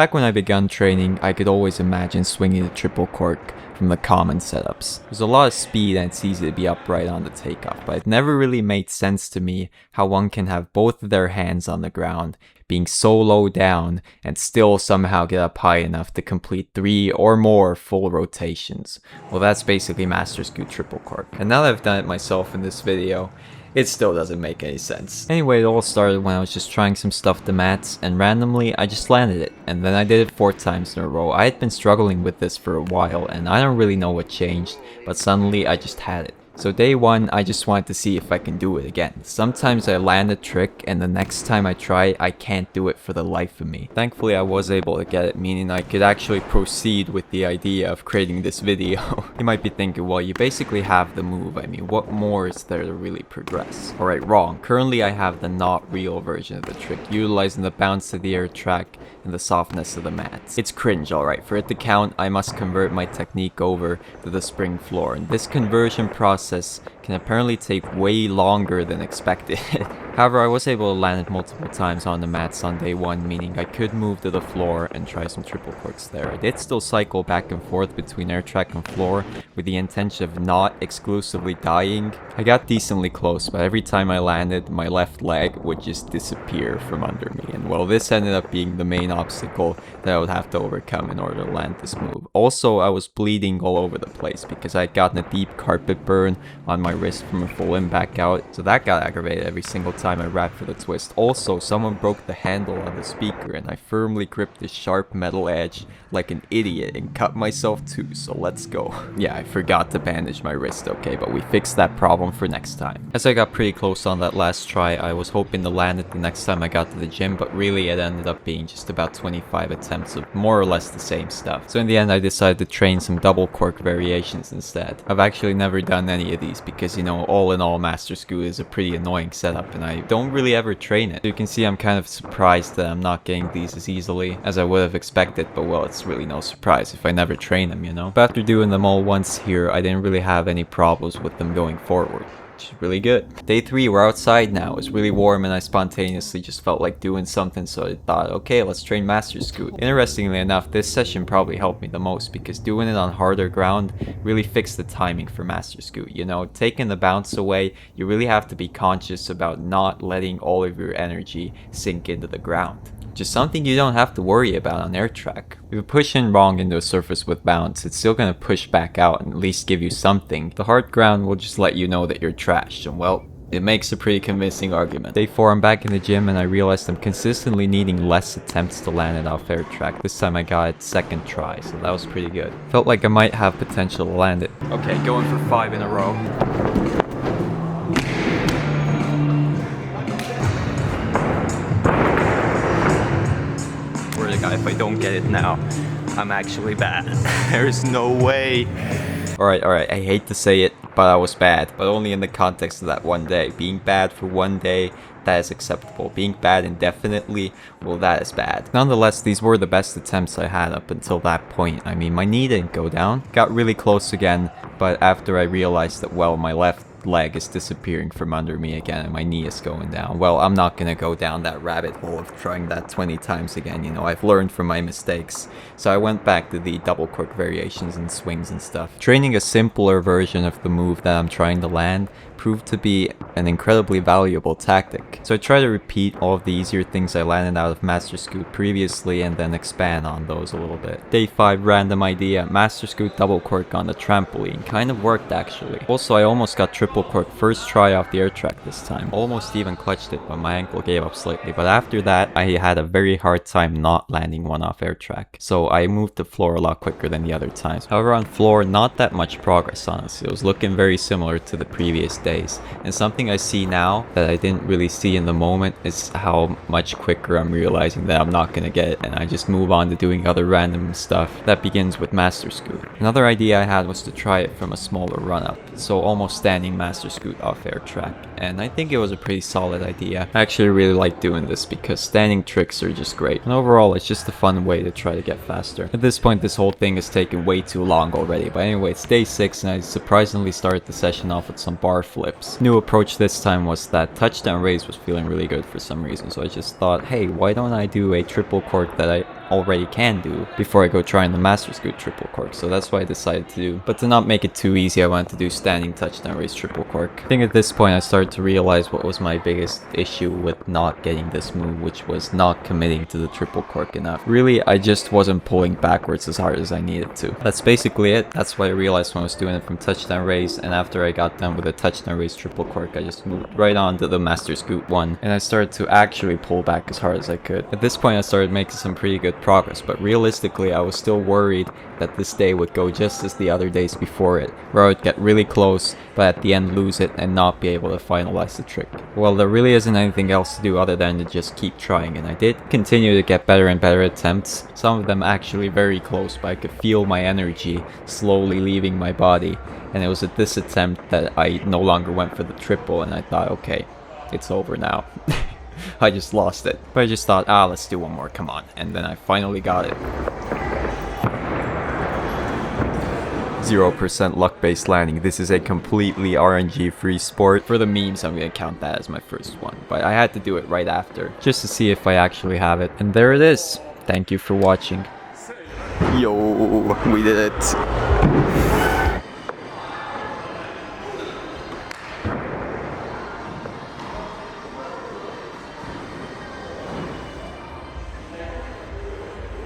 Back when I began training, I could always imagine swinging the triple cork from the common setups. There's a lot of speed and it's easy to be upright on the takeoff, but it never really made sense to me how one can have both of their hands on the ground, being so low down, and still somehow get up high enough to complete 3 or more full rotations. Well, that's basically Masterscoot triple cork. And now that I've done it myself in this video, it still doesn't make any sense. Anyway, it all started when I was just trying some stuff to mats, and randomly I just landed it, and then I did it 4 times in a row. I had been struggling with this for a while, and I don't really know what changed, but suddenly I just had it. So day 1, I just wanted to see if I can do it again. Sometimes I land a trick and the next time I try, I can't do it for the life of me. Thankfully, I was able to get it, meaning I could actually proceed with the idea of creating this video. You might be thinking, well, you basically have the move. I mean, what more is there to really progress? Alright, wrong. Currently, I have the not real version of the trick, utilizing the bounce of the air track and the softness of the mats. It's cringe, alright. For it to count, I must convert my technique over to the spring floor, and this conversion process can apparently take way longer than expected. However, I was able to land it multiple times on the mats on day 1, meaning I could move to the floor and try some triple corks there. I did still cycle back and forth between air track and floor with the intention of not exclusively dying. I got decently close, but every time I landed, my left leg would just disappear from under me. And well, this ended up being the main obstacle that I would have to overcome in order to land this move. Also, I was bleeding all over the place because I had gotten a deep carpet burn on my wrist from a full in back out, so that got aggravated every single time I wrapped for the twist. Also, someone broke the handle on the speaker and I firmly gripped the sharp metal edge like an idiot and cut myself too, so let's go. Yeah, I forgot to bandage my wrist, okay, but we fixed that problem for next time. As I got pretty close on that last try, I was hoping to land it the next time I got to the gym, but really it ended up being just about 25 attempts of more or less the same stuff. So in the end, I decided to train some double cork variations instead. I've actually never done any of these because, you know, all in all, Masterscoot is a pretty annoying setup and I don't really ever train it. So you can see I'm kind of surprised that I'm not getting these as easily as I would have expected, but well, it's really no surprise if I never train them, you know? But after doing them all once here, I didn't really have any problems with them going forward. Which is really good. Day 3, we're outside now. It was really warm and I spontaneously just felt like doing something, so I thought, okay, let's train Masterscoot. Interestingly enough, this session probably helped me the most because doing it on harder ground really fixed the timing for Masterscoot. You know, taking the bounce away, you really have to be conscious about not letting all of your energy sink into the ground. Just something you don't have to worry about on air track. If you push in wrong into a surface with bounce, it's still going to push back out and at least give you something. The hard ground will just let you know that you're trashed, and well, it makes a pretty convincing argument. Day 4, I'm back in the gym and I realized I'm consistently needing less attempts to land it off air track. This time I got it 2nd try, so that was pretty good. Felt like I might have potential to land it. Okay, going for 5 in a row. If I don't get it now, I'm actually bad. There's no way. Alright, I hate to say it, but I was bad. But only in the context of that one day. Being bad for one day, that is acceptable. Being bad indefinitely, well, that is bad. Nonetheless, these were the best attempts I had up until that point. I mean, my knee didn't go down. Got really close again, but after I realized that, well, my left leg is disappearing from under me again and my knee is going down. Well, I'm not gonna go down that rabbit hole of trying that 20 times again, you know, I've learned from my mistakes. So I went back to the double cork variations and swings and stuff. Training a simpler version of the move that I'm trying to land proved to be an incredibly valuable tactic. So I try to repeat all of the easier things I landed out of Masterscoot previously and then expand on those a little bit. Day 5, random idea, Masterscoot double cork on the trampoline. Kind of worked actually. Also, I almost got triple cork first try off the air track this time. Almost even clutched it, but my ankle gave up slightly. But after that, I had a very hard time not landing one off air track. So I moved to floor a lot quicker than the other times. However, on floor, not that much progress honestly. It was looking very similar to the previous day. And something I see now that I didn't really see in the moment is how much quicker I'm realizing that I'm not gonna get it, and I just move on to doing other random stuff. That begins with Masterscoot. Another idea I had was to try it from a smaller run-up, so almost standing Masterscoot off air track, and I think it was a pretty solid idea. I actually really like doing this because standing tricks are just great, and overall it's just a fun way to try to get faster. At this point, this whole thing is taking way too long already, but anyway, it's day 6 and I surprisingly started the session off with some bar flips. New approach this time was that touchdown raise was feeling really good for some reason, so I just thought, hey, why don't I do a triple cork that I already can do before I go trying the Masterscoot triple cork, so that's what I decided to do. But to not make it too easy, I wanted to do standing touchdown raise triple cork. I think at this point I started to realize what was my biggest issue with not getting this move, which was not committing to the triple cork enough. Really, I just wasn't pulling backwards as hard as I needed to. That's basically it. That's what I realized when I was doing it from touchdown raise, and after I got done with the touchdown raise triple cork, I just moved right on to the Masterscoot one, and I started to actually pull back as hard as I could. At this point I started making some pretty good progress, but realistically I was still worried that this day would go just as the other days before it, where I would get really close, but at the end lose it and not be able to finalize the trick. Well, there really isn't anything else to do other than to just keep trying, and I did continue to get better and better attempts, some of them actually very close, but I could feel my energy slowly leaving my body, and it was at this attempt that I no longer went for the triple, and I thought, okay, it's over now. I just lost it. But I just thought, let's do one more, come on. And then I finally got it. 0% luck-based landing. This is a completely RNG-free sport. For the memes, I'm gonna count that as my first one. But I had to do it right after, just to see if I actually have it. And there it is. Thank you for watching. Yo, we did it.